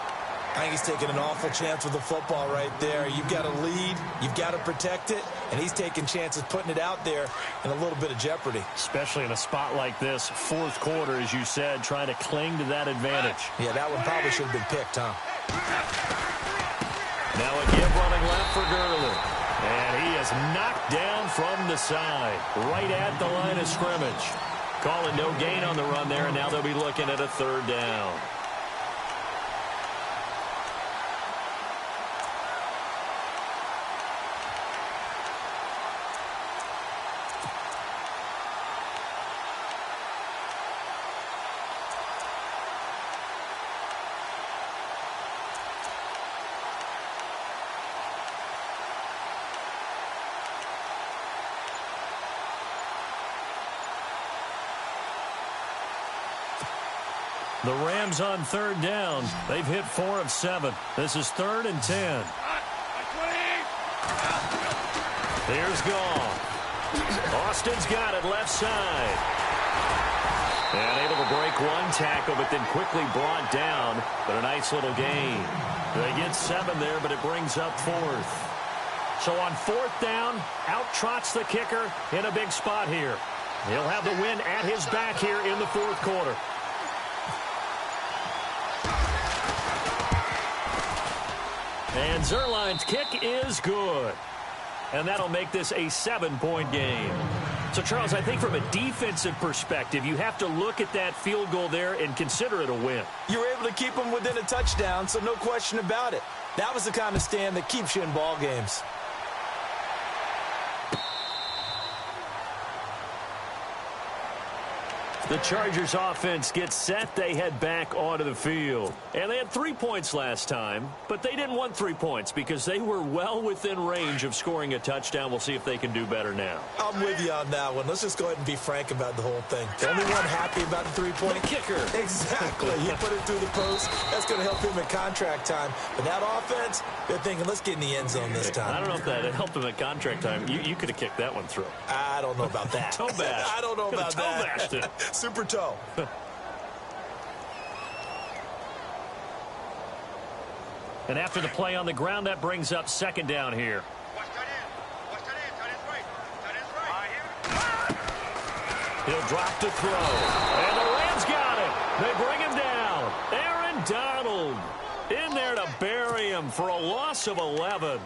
I think he's taking an awful chance with the football right there. You've got to lead, you've got to protect it, and he's taking chances putting it out there in a little bit of jeopardy. Especially in a spot like this, fourth quarter, as you said, trying to cling to that advantage. Yeah, that one probably should have been picked, huh? Now a give running left for Gurley. And he is knocked down from the side, right at the line of scrimmage. Calling no gain on the run there, and now they'll be looking at a third down. The Rams on third down. They've hit 4 of 7. This is 3rd and 10. Here's Goff. Austin's got it left side. And able to break one tackle, but then quickly brought down. But a nice little gain. They get 7 there, but it brings up 4th. So on 4th down, out trots the kicker in a big spot here. He'll have the win at his back here in the fourth quarter. And Zerline's kick is good. And that'll make this a 7-point game. So, Charles, I think from a defensive perspective, you have to look at that field goal there and consider it a win. You were able to keep them within a touchdown, so no question about it. That was the kind of stand that keeps you in ball games. The Chargers offense gets set. They head back onto the field. And they had 3 points last time, but they didn't want 3 points because they were well within range of scoring a touchdown. We'll see if they can do better now. I'm with you on that one. Let's just go ahead and be frank about the whole thing. The only one happy about the 3-point kicker. Exactly. He put it through the post. That's going to help him in contract time. But that offense, they're thinking, let's get in the end zone this time. I don't know if that helped him at contract time. You could have kicked that one through. I don't know about that. Toe bash. I don't know about toe that. Bashed it. Super toe. And after the play on the ground, that brings up second down here. He'll drop to throw. And the Rams got it. They bring him down. Aaron Donald in there to bury him for a loss of 11.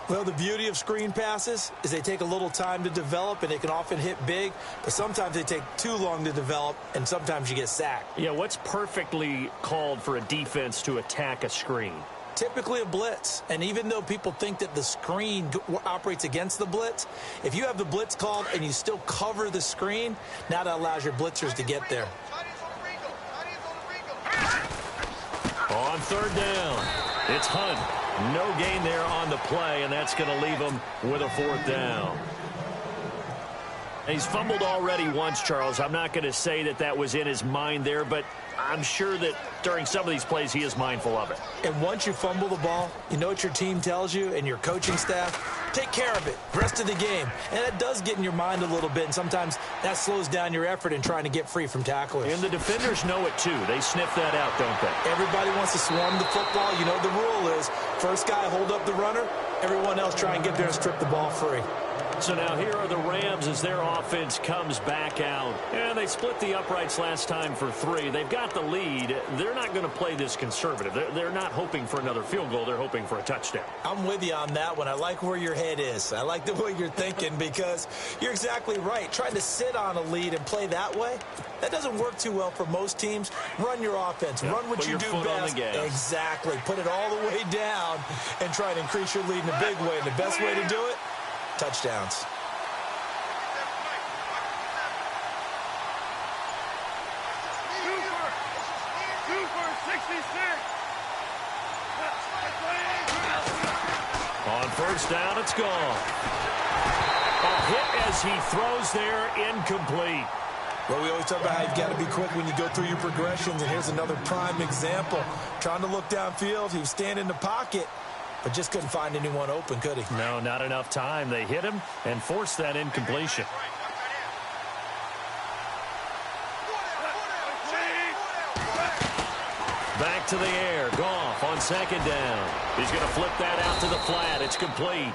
Well, the beauty of screen passes is they take a little time to develop, and they can often hit big, but sometimes they take too long to develop, and sometimes you get sacked. Yeah, what's perfectly called for a defense to attack a screen? Typically a blitz, and even though people think that the screen operates against the blitz, if you have the blitz called and you still cover the screen, now that allows your blitzers to get there. On third down, it's Hunt. No gain there on the play, and that's going to leave him with a fourth down. He's fumbled already once, Charles. I'm not going to say that that was in his mind there, but I'm sure that during some of these plays he is mindful of it. And once you fumble the ball, you know what your team tells you and your coaching staff? Take care of it the rest of the game. And that does get in your mind a little bit, and sometimes that slows down your effort in trying to get free from tacklers. And the defenders know it too. They sniff that out, don't they? Everybody wants to swarm the football. You know what the rule is. First guy hold up the runner. Everyone else try and get there and strip the ball free. So now here are the Rams as their offense comes back out. And they split the uprights last time for 3. They've got the lead. They're not going to play this conservative. They're not hoping for another field goal. They're hoping for a touchdown. I'm with you on that one. I like where your head is. I like the way you're thinking because you're exactly right. Trying to sit on a lead and play that way, that doesn't work too well for most teams. Run your offense. Yeah, run what you do best. Exactly. Put it all the way down and try to increase your lead in a big way. And the best way to do it, touchdowns. On first down, it's gone. A hit as he throws there, incomplete. Well, we always talk about how you've got to be quick when you go through your progressions, and here's another prime example. Trying to look downfield, he was standing in the pocket, but just couldn't find anyone open, could he? No, not enough time. They hit him and forced that incompletion. Back to the air. Goff on second down. He's going to flip that out to the flat. It's complete.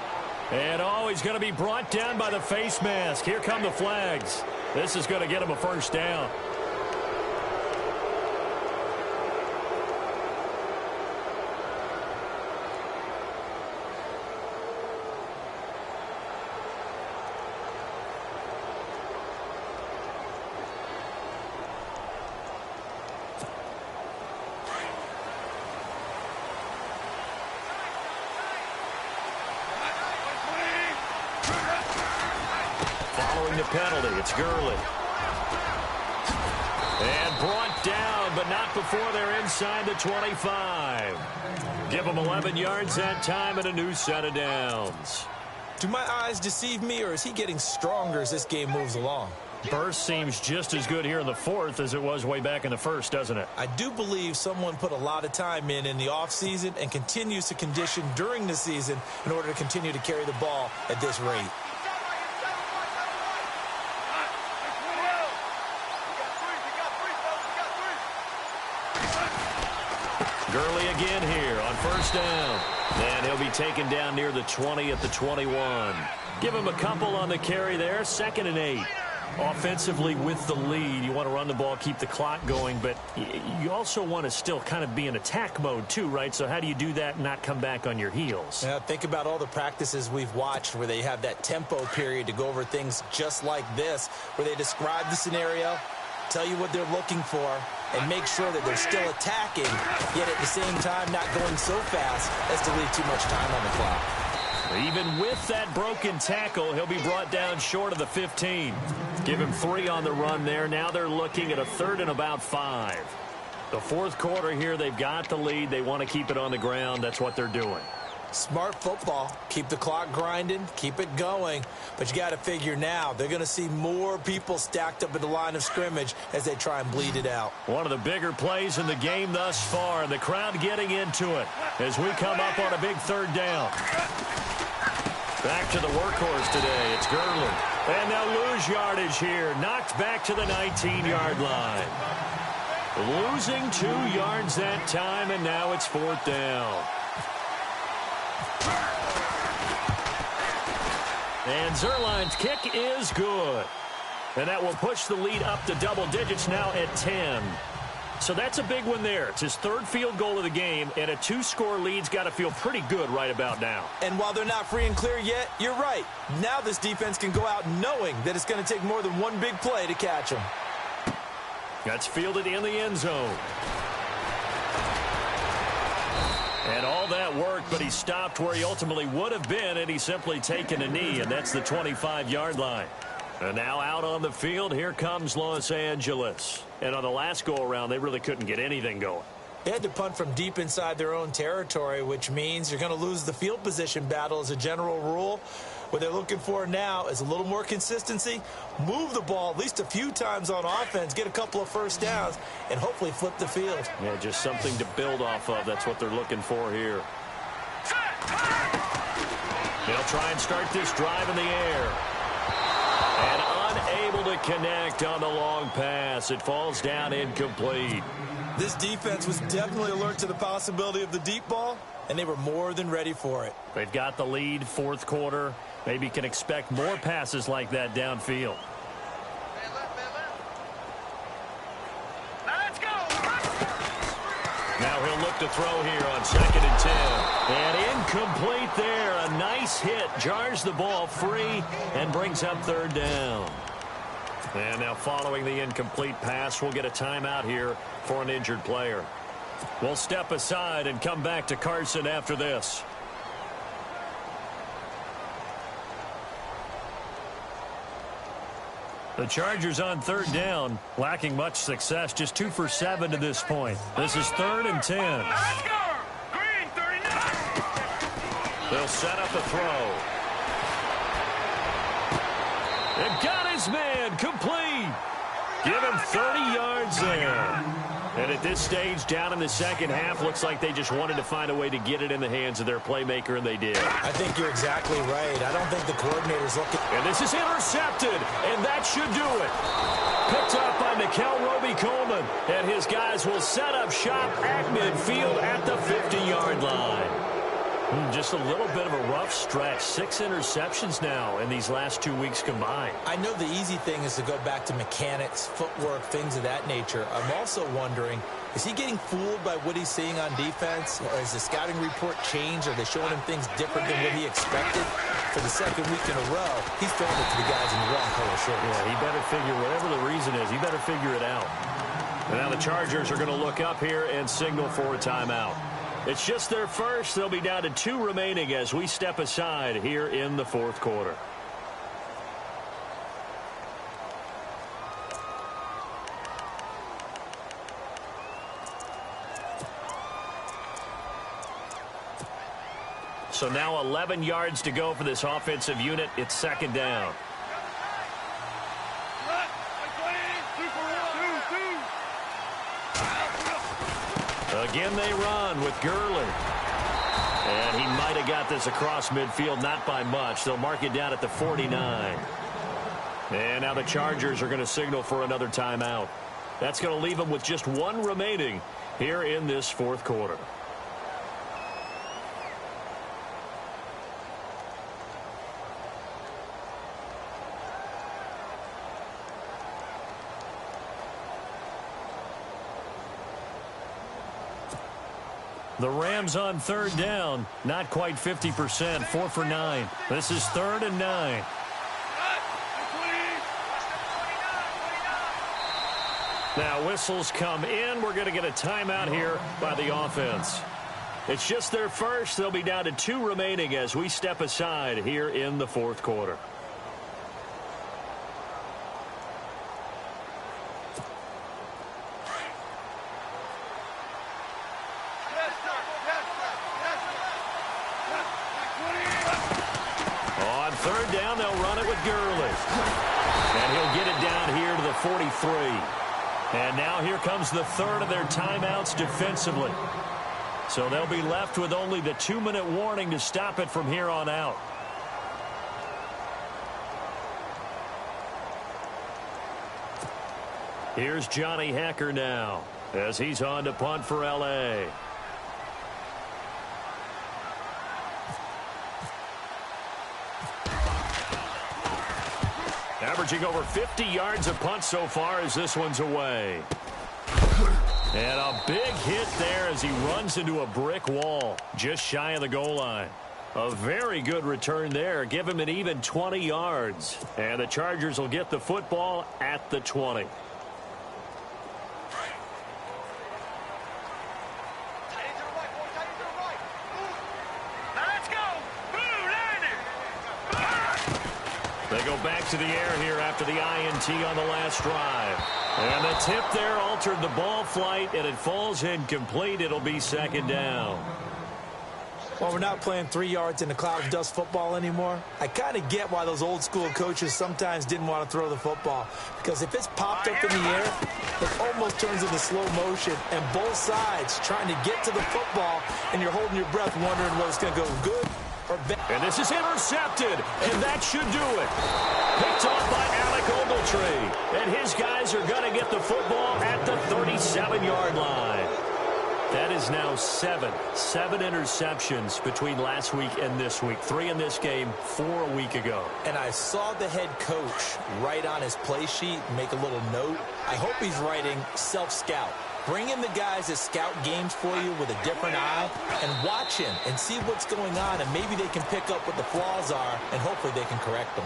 And, he's going to be brought down by the face mask. Here come the flags. This is going to get him a first down. Following the penalty, it's Gurley. And brought down, but not before they're inside the 25. Give them 11 yards that time and a new set of downs. Do my eyes deceive me, or is he getting stronger as this game moves along? Burst seems just as good here in the fourth as it was way back in the first, doesn't it? I do believe someone put a lot of time in the offseason and continues to condition during the season in order to continue to carry the ball at this rate. Gurley again here on first down. And he'll be taken down near the 20 at the 21. Give him a couple on the carry there. 2nd and 8. Offensively with the lead, you want to run the ball, keep the clock going, but you also want to still kind of be in attack mode too, right? So how do you do that and not come back on your heels? Yeah, think about all the practices we've watched where they have that tempo period to go over things just like this, where they describe the scenario, tell you what they're looking for, and make sure that they're still attacking, yet at the same time not going so fast as to leave too much time on the clock. Even with that broken tackle, he'll be brought down short of the 15. Give him 3 on the run there. Now they're looking at a 3rd and about 5. The fourth quarter here, they've got the lead. They want to keep it on the ground. That's what they're doing. Smart football. Keep the clock grinding. Keep it going. But you got to figure now they're going to see more people stacked up at the line of scrimmage as they try and bleed it out. One of the bigger plays in the game thus far, and the crowd getting into it as we come up on a big 3rd down. Back to the workhorse today. It's Gurley. And they'll lose yardage here. Knocked back to the 19-yard line. Losing 2 yards that time, and now it's 4th down. And Zerline's kick is good. And that will push the lead up to double digits now at 10. So that's a big one there. It's his third field goal of the game, and a 2-score lead's got to feel pretty good right about now. And while they're not free and clear yet, you're right. Now this defense can go out knowing that it's going to take more than one big play to catch them. That's fielded in the end zone. And all that worked, but he stopped where he ultimately would have been, and he's simply taken a knee, and that's the 25-yard line. And now out on the field, here comes Los Angeles. And on the last go-around, they really couldn't get anything going. They had to punt from deep inside their own territory, which means you're going to lose the field position battle as a general rule. What they're looking for now is a little more consistency, move the ball at least a few times on offense, get a couple of first downs, and hopefully flip the field. Yeah, just something to build off of. That's what they're looking for here. They'll try and start this drive in the air. And unable to connect on the long pass. It falls down incomplete. This defense was definitely alert to the possibility of the deep ball, and they were more than ready for it. They've got the lead, fourth quarter. Maybe can expect more passes like that downfield. Now let's go. Now he'll look to throw here on 2nd and 10. And incomplete there. A nice hit. Jars the ball free and brings up 3rd down. And now following the incomplete pass, we'll get a timeout here for an injured player. We'll step aside and come back to Carson after this. The Chargers on 3rd down, lacking much success, just 2 for 7 to this point. This is 3rd and 10. Let's go. Green 39. They'll set up a throw. And got his man complete. Give him 30 yards there. And at this stage, down in the second half, looks like they just wanted to find a way to get it in the hands of their playmaker, and they did. I think you're exactly right. I don't think the coordinator's looking. And this is intercepted, and that should do it. Picked up by Mikel Roby-Coleman, and his guys will set up shop at midfield at the 50-yard line. Just a little bit of a rough stretch. 6 interceptions now in these last 2 weeks combined. I know the easy thing is to go back to mechanics, footwork, things of that nature. I'm also wondering, is he getting fooled by what he's seeing on defense? Has the scouting report changed? Are they showing him things different than what he expected? For the second week in a row, he's throwing it to the guys in the wrong color shirts. Yeah, he better figure, whatever the reason is, he better figure it out. And now the Chargers are going to look up here and signal for a timeout. It's just their first. They'll be down to 2 remaining as we step aside here in the fourth quarter. So now 11 yards to go for this offensive unit. It's 2nd down. Again, they run with Gurley. And he might have got this across midfield, not by much. They'll mark it down at the 49. And now the Chargers are going to signal for another timeout. That's going to leave them with just 1 remaining here in this fourth quarter. The Rams on 3rd down, not quite 50%, 4 for 9. This is 3rd and 9. Now whistles come in. We're going to get a timeout here by the offense. It's just their first. They'll be down to 2 remaining as we step aside here in the fourth quarter. On 3rd down, they'll run it with Gurley. And he'll get it down here to the 43. And now here comes the 3rd of their timeouts defensively. So they'll be left with only the 2-minute warning to stop it from here on out. Here's Johnny Hacker now as he's on to punt for L.A. Averaging over 50 yards a punt so far as this one's away. And a big hit there as he runs into a brick wall just shy of the goal line. A very good return there. Give him an even 20 yards. And the Chargers will get the football at the 20. They go back to the air here after the INT on the last drive. And the tip there altered the ball flight, and it falls incomplete. It'll be second down. Well, we're not playing 3 yards in a cloud of dust football anymore. I kind of get why those old school coaches sometimes didn't want to throw the football. Because if it's popped up in the air, it almost turns into slow motion. And both sides trying to get to the football, and you're holding your breath wondering whether it's going to go good or bad. And this is intercepted, and that should do it. Picked off by Alec Ogletree. And his guys are going to get the football at the 37-yard line. That is now seven interceptions between last week and this week. 3 in this game, 4 a week ago. And I saw the head coach write on his play sheet, make a little note. I hope he's writing self-scout. Bring in the guys that scout games for you with a different eye and watch him and see what's going on, and maybe they can pick up what the flaws are, and hopefully they can correct them.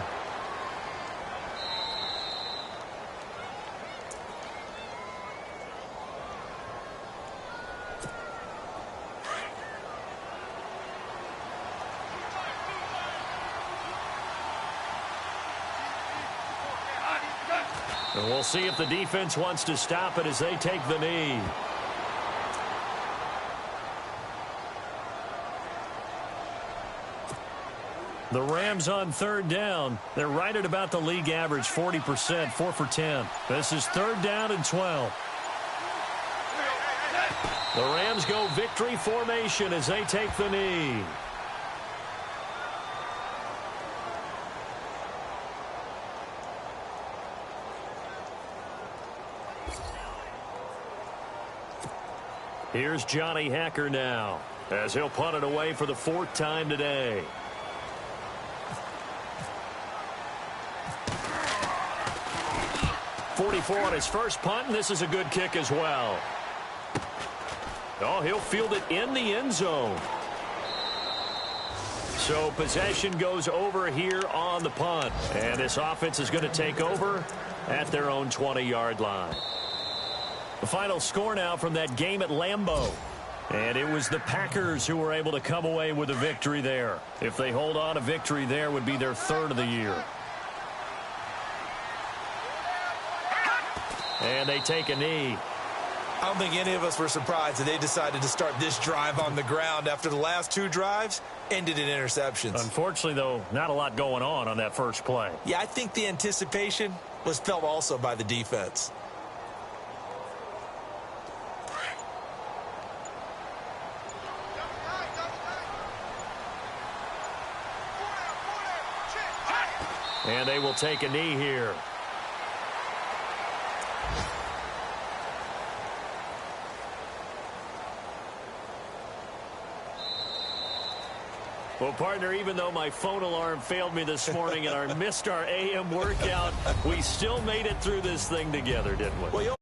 And we'll see if the defense wants to stop it as they take the knee. The Rams on third down. They're right at about the league average, 40%, 4 for 10. This is 3rd down and 12. The Rams go victory formation as they take the knee. Here's Johnny Hacker now as he'll punt it away for the 4th time today. .44 on his first punt, and this is a good kick as well. Oh, he'll field it in the end zone. So possession goes over here on the punt. And this offense is going to take over at their own 20-yard line. The final score now from that game at Lambeau. And it was the Packers who were able to come away with a victory there. If they hold on, a victory there would be their 3rd of the year. And they take a knee. I don't think any of us were surprised that they decided to start this drive on the ground after the last 2 drives ended in interceptions. Unfortunately, though, not a lot going on that first play. Yeah, I think the anticipation was felt also by the defense. And they will take a knee here. Well, partner, even though my phone alarm failed me this morning and I missed our AM workout, we still made it through this thing together, didn't we? Well,